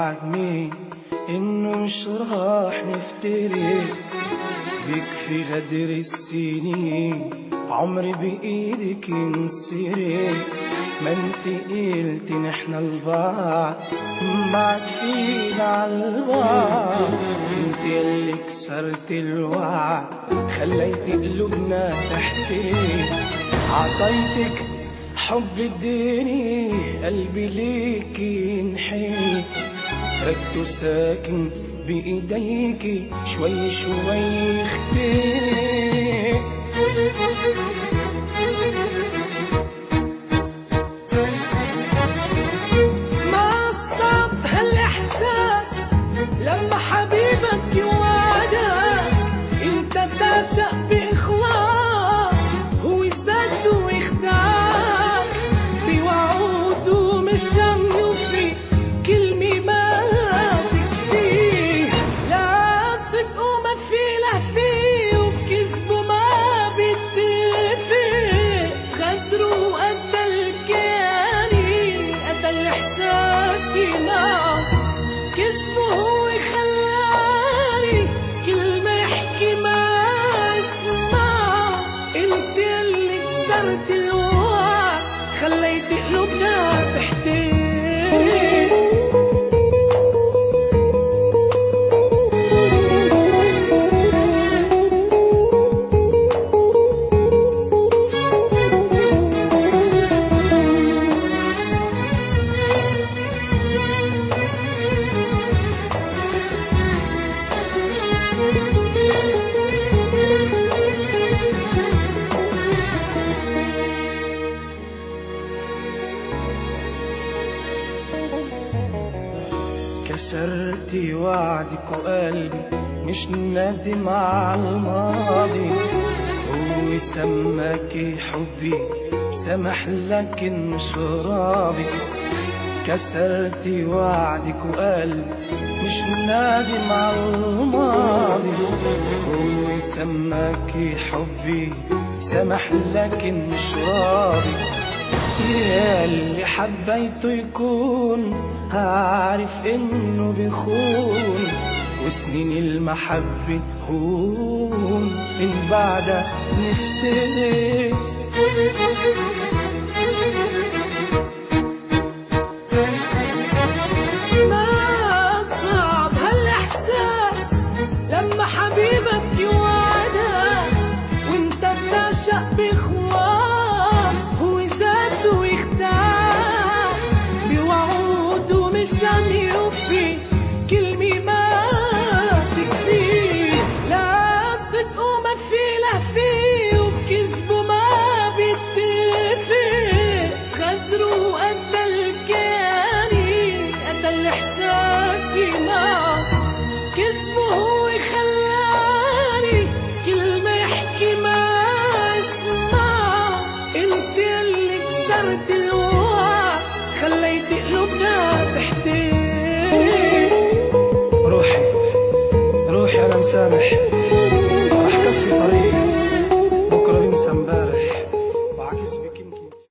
وعدني إنه مش راح نفترق، بيكفي غدر السنين عمري بإيدك ينسرق. ما انت قلت نحنا لبعض ما عاد فينا عالبعض، انت اللي كسرت الوعد خليت قلوبنا تحترق. عطيتك حب الدنيا قلبي ليك ينحني، تركته ساكن بإيديكي شوي شوي يختنق. ما صعب هالإحساس لما حبيبك يوعدك، انت تعشق بإخلاص هو يسد ويخدعك، بوعوده مش عم يوفي كلمة ما تكفيه. لا صدق وما في لهفيه وبكذبه ما بيتفق، غدره قد الكياني قد الإحساسي معه، كذبه هو خلاني كلمة يحكي ما اسمعه. انت اللي كسرت الوعد خليت قلوبنا تحتاج. كسرتي وعدك وقلبي مش نادم على الماضي، هو سماكي حبي سمح لكن مش راضي. كسرتي وعدك وقلبي مش نادم على الماضي، هو سماكي حبي سمح لكن مش راضي. يا اللي حبيته يكون عارف انه بيخون، وسنين المحبة هون من بعدها نفترق. ما صعب هالإحساس لما حبيبك يوعدك وانت بتعشق بإخلاص هو يزاد ويخدعك، بوعوده مش عم يوفي كلمة ما تكفيه. لا صدق وما في لهفيه وبكذبه ما بيتفق، غدره قد الكياني قد الإحساسي معه، كذبه هو خلاني كلمة يحكي ما اسمعه. انت اللي كسرت الوعد خليت قلوبنا تحتاج. روحي روحي أنا مسامح،